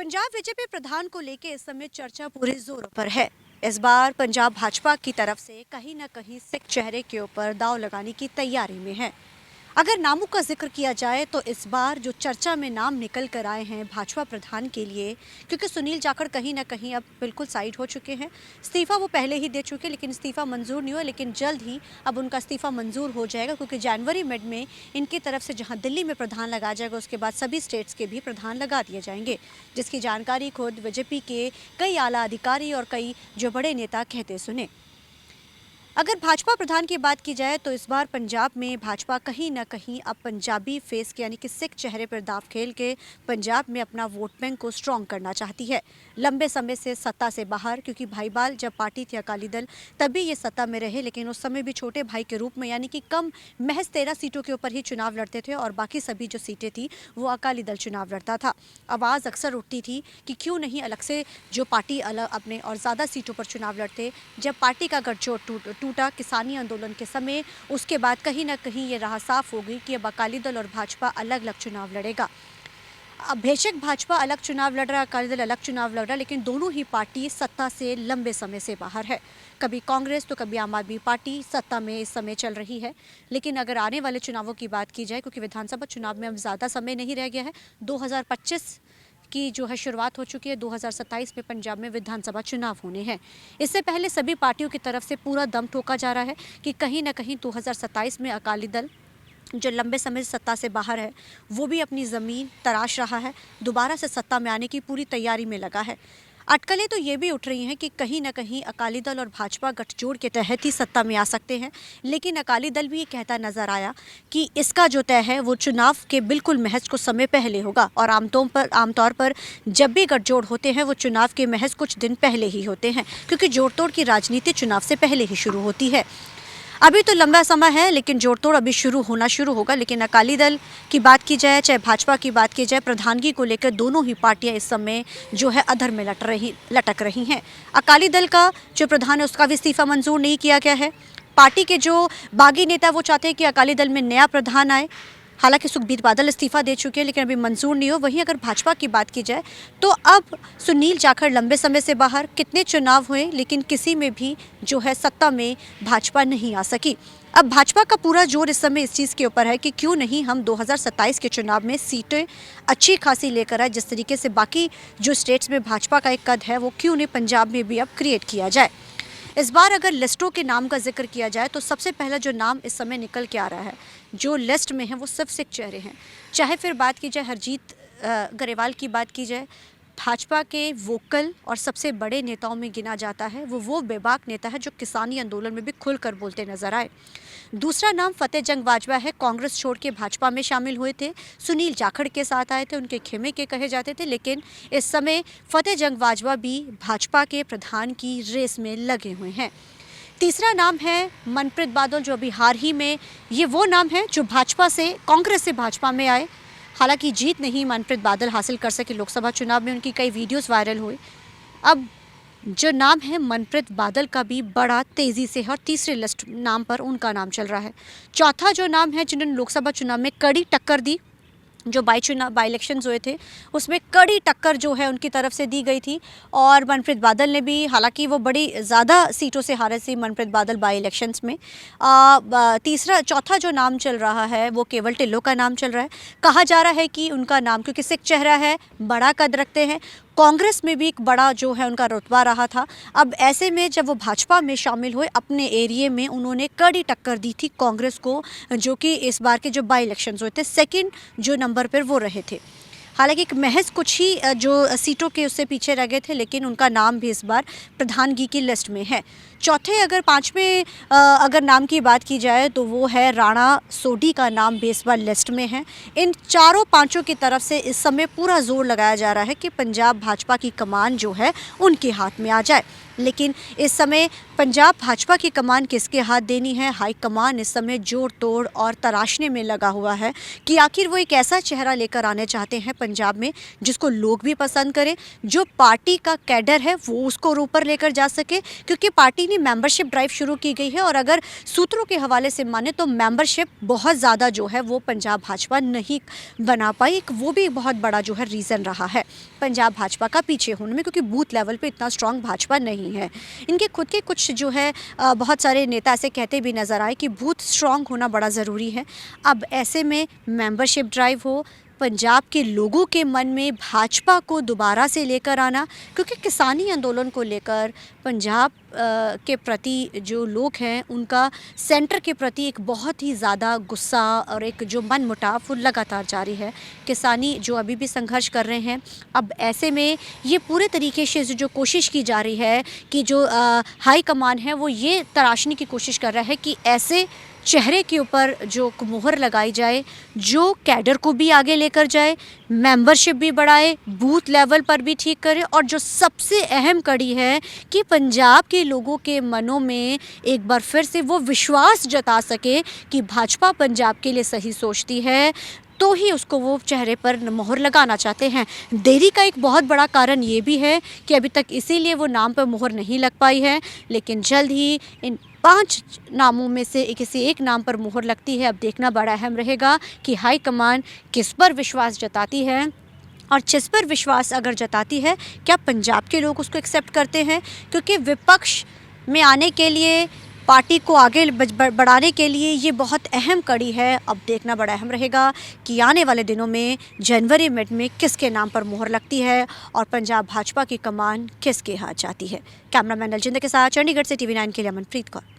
Punjab BJP प्रधान को लेकर इस समय चर्चा पूरे जोरों पर है। इस बार पंजाब भाजपा की तरफ से कहीं न कहीं सिख चेहरे के ऊपर दांव लगाने की तैयारी में है। अगर नामों का जिक्र किया जाए तो इस बार जो चर्चा में नाम निकल कर आए हैं भाजपा प्रधान के लिए, क्योंकि सुनील जाखड़ कहीं ना कहीं अब बिल्कुल साइड हो चुके हैं। इस्तीफा वो पहले ही दे चुके, लेकिन इस्तीफा मंजूर नहीं हुआ, लेकिन जल्द ही अब उनका इस्तीफा मंजूर हो जाएगा, क्योंकि जनवरी मिड में इनकी तरफ से जहां दिल्ली में प्रधान लगाया जाएगा उसके बाद सभी स्टेट्स के भी प्रधान लगा दिए जाएंगे, जिसकी जानकारी खुद बीजेपी के कई आला अधिकारी और कई जो बड़े नेता कहते सुने। अगर भाजपा प्रधान की बात की जाए तो इस बार पंजाब में भाजपा कहीं ना कहीं अब पंजाबी फेस के यानी कि सिख चेहरे पर दाव खेल के पंजाब में अपना वोट बैंक को स्ट्रॉन्ग करना चाहती है। लंबे समय से सत्ता से बाहर, क्योंकि भाईबाल जब पार्टी थी अकाली दल तभी ये सत्ता में रहे, लेकिन उस समय भी छोटे भाई के रूप में, यानी कि कम महज 13 सीटों के ऊपर ही चुनाव लड़ते थे और बाकी सभी जो सीटें थी वो अकाली दल चुनाव लड़ता था। आवाज़ अक्सर उठती थी कि क्यों नहीं अलग से जो पार्टी अलग अपने और ज़्यादा सीटों पर चुनाव लड़ते। जब पार्टी का गठजोड़ टूटा किसानी आंदोलन के समय, उसके बाद कहीं ना कहीं ये राह साफ हो गई कि अब अकाली दल और भाजपा अलग अलग चुनाव लड़ेगा। अब बेशक भाजपा अलग चुनाव लड़ रहा है, अकाली दल अलग चुनाव लड़ रहा है, लेकिन दोनों ही पार्टी सत्ता से लंबे समय से बाहर है। कभी कांग्रेस तो कभी आम आदमी पार्टी सत्ता में इस समय चल रही है। लेकिन अगर आने वाले चुनावों की बात की जाए, क्योंकि विधानसभा चुनाव में अब ज़्यादा समय नहीं रह गया है, 2025 की जो है शुरुआत हो चुकी है, 2027 में पंजाब में विधानसभा चुनाव होने हैं। इससे पहले सभी पार्टियों की तरफ से पूरा दम ठोका जा रहा है कि कहीं ना कहीं 2027 में अकाली दल जो लंबे समय से सत्ता से बाहर है वो भी अपनी ज़मीन तराश रहा है, दोबारा से सत्ता में आने की पूरी तैयारी में लगा है। अटकलें तो ये भी उठ रही हैं कि कहीं ना कहीं अकाली दल और भाजपा गठजोड़ के तहत ही सत्ता में आ सकते हैं, लेकिन अकाली दल भी ये कहता नजर आया कि इसका जो तय है वो चुनाव के बिल्कुल महज कुछ समय पहले होगा, और आमतौर पर जब भी गठजोड़ होते हैं वो चुनाव के महज कुछ दिन पहले ही होते हैं, क्योंकि जोड़ तोड़ की राजनीति चुनाव से पहले ही शुरू होती है। अभी तो लंबा समय है, लेकिन जोड़ तोड़ अभी शुरू होगा। लेकिन अकाली दल की बात की जाए चाहे भाजपा की बात की जाए, प्रधानगी को लेकर दोनों ही पार्टियां इस समय जो है अधर में लटक रही हैं। अकाली दल का जो प्रधान है उसका भी इस्तीफा मंजूर नहीं किया गया है। पार्टी के जो बागी नेता वो चाहते हैं कि अकाली दल में नया प्रधान आए। हालांकि सुखबीर बादल इस्तीफा दे चुके हैं, लेकिन अभी मंजूर नहीं हो। वहीं अगर भाजपा की बात की जाए तो अब सुनील जाखड़ लंबे समय से बाहर, कितने चुनाव हुए लेकिन किसी में भी जो है सत्ता में भाजपा नहीं आ सकी। अब भाजपा का पूरा जोर इस समय इस चीज़ के ऊपर है कि क्यों नहीं हम 2027 के चुनाव में सीटें अच्छी खासी लेकर आए, जिस तरीके से बाकी जो स्टेट्स में भाजपा का एक कद है वो क्यों नहीं पंजाब में भी अब क्रिएट किया जाए। इस बार अगर लिस्टों के नाम का जिक्र किया जाए तो सबसे पहला जो नाम इस समय निकल के आ रहा है जो लिस्ट में है वो सिर्फ सिख चेहरे हैं। चाहे फिर बात की जाए हरजीत ग्रेवाल की बात की जाए, भाजपा के वोकल और सबसे बड़े नेताओं में गिना जाता है। वो बेबाक नेता है जो किसानी आंदोलन में भी खुलकर बोलते नजर आए। दूसरा नाम फतेह जंग बाजवा है। कांग्रेस छोड़ के भाजपा में शामिल हुए थे, सुनील जाखड़ के साथ आए थे, उनके खेमे के कहे जाते थे, लेकिन इस समय फतेह जंग बाजवा भी भाजपा के प्रधान की रेस में लगे हुए हैं। तीसरा नाम है मनप्रीत बादल, जो अभी हाल ही में ये वो नाम है जो भाजपा से कांग्रेस से भाजपा में आए। हालांकि जीत नहीं मनप्रीत बादल हासिल कर सके लोकसभा चुनाव में, उनकी कई वीडियोस वायरल हुए। अब जो नाम है मनप्रीत बादल का भी बड़ा तेज़ी से है और तीसरे लिस्ट नाम पर उनका नाम चल रहा है। चौथा जो नाम है जिन्होंने लोकसभा चुनाव में कड़ी टक्कर दी, जो बाई इलेक्शंस हुए थे उसमें कड़ी टक्कर जो है उनकी तरफ से दी गई थी, और मनप्रीत बादल ने भी, हालांकि वो बड़ी ज़्यादा सीटों से हारे थे मनप्रीत बादल बाई इलेक्शंस में। चौथा जो नाम चल रहा है वो केवल टिल्लो का नाम चल रहा है। कहा जा रहा है कि उनका नाम, क्योंकि सिख चेहरा है, बड़ा कद रखते हैं, कांग्रेस में भी एक बड़ा जो है उनका रुतबा रहा था। अब ऐसे में जब वो भाजपा में शामिल हुए, अपने एरिए में उन्होंने कड़ी टक्कर दी थी कांग्रेस को, जो कि इस बार के जो बाई इलेक्शंस हुए थे सेकंड जो नंबर पर वो रहे थे। हालांकि महज कुछ ही जो सीटों के उससे पीछे रह गए थे, लेकिन उनका नाम भी इस बार प्रधानगी की लिस्ट में है। चौथे अगर पांचवें अगर नाम की बात की जाए तो वो है राणा सोढी का नाम भी इस बार लिस्ट में है। इन चारों पांचों की तरफ से इस समय पूरा जोर लगाया जा रहा है कि पंजाब भाजपा की कमान जो है उनके हाथ में आ जाए। लेकिन इस समय पंजाब भाजपा की कमान किसके हाथ देनी है, हाईकमान इस समय जोड़ तोड़ और तराशने में लगा हुआ है कि आखिर वो एक ऐसा चेहरा लेकर आने चाहते हैं पंजाब में जिसको लोग भी पसंद करें, जो पार्टी का कैडर है वो उसको ऊपर लेकर जा सके, क्योंकि पार्टी ने मेंबरशिप ड्राइव शुरू की गई है और अगर सूत्रों के हवाले से माने तो मेंबरशिप बहुत ज़्यादा जो है वो पंजाब भाजपा नहीं बना पाई। एक वो भी बहुत बड़ा जो है रीज़न रहा है पंजाब भाजपा का पीछे होने में, क्योंकि बूथ लेवल पे इतना स्ट्रांग भाजपा नहीं है। इनके खुद के कुछ जो है बहुत सारे नेता ऐसे कहते भी नज़र आए कि बूथ स्ट्रांग होना बड़ा ज़रूरी है। अब ऐसे में मेंबरशिप ड्राइव हो, पंजाब के लोगों के मन में भाजपा को दोबारा से लेकर आना, क्योंकि किसानी आंदोलन को लेकर पंजाब के प्रति जो लोग हैं उनका सेंटर के प्रति एक बहुत ही ज़्यादा गुस्सा और एक जो मन मुटाव वो लगातार जारी है। किसानी जो अभी भी संघर्ष कर रहे हैं, अब ऐसे में ये पूरे तरीके से जो कोशिश की जा रही है कि जो हाई कमान है वो ये तराशने की कोशिश कर रहा है कि ऐसे चेहरे के ऊपर जो मुहर लगाई जाए जो कैडर को भी आगे लेकर जाए, मेंबरशिप भी बढ़ाए, बूथ लेवल पर भी ठीक करे और जो सबसे अहम कड़ी है कि पंजाब के लोगों के मनों में एक बार फिर से वो विश्वास जता सके कि भाजपा पंजाब के लिए सही सोचती है, तो ही उसको वो चेहरे पर मोहर लगाना चाहते हैं। देरी का एक बहुत बड़ा कारण ये भी है कि अभी तक इसीलिए वो नाम पर मोहर नहीं लग पाई है, लेकिन जल्द ही इन 5 नामों में से किसी एक नाम पर मोहर लगती है। अब देखना बड़ा अहम रहेगा कि हाईकमान किस पर विश्वास जताती है और जिस पर विश्वास अगर जताती है क्या पंजाब के लोग उसको एक्सेप्ट करते हैं, क्योंकि विपक्ष में आने के लिए, पार्टी को आगे बढ़ाने के लिए ये बहुत अहम कड़ी है। अब देखना बड़ा अहम रहेगा कि आने वाले दिनों में जनवरी मिड में किसके नाम पर मोहर लगती है और पंजाब भाजपा की कमान किसके हाथ जाती है। कैमरामैन अलजिंदर के साथ चंडीगढ़ से TV9 के लिए अमनप्रीत कौर।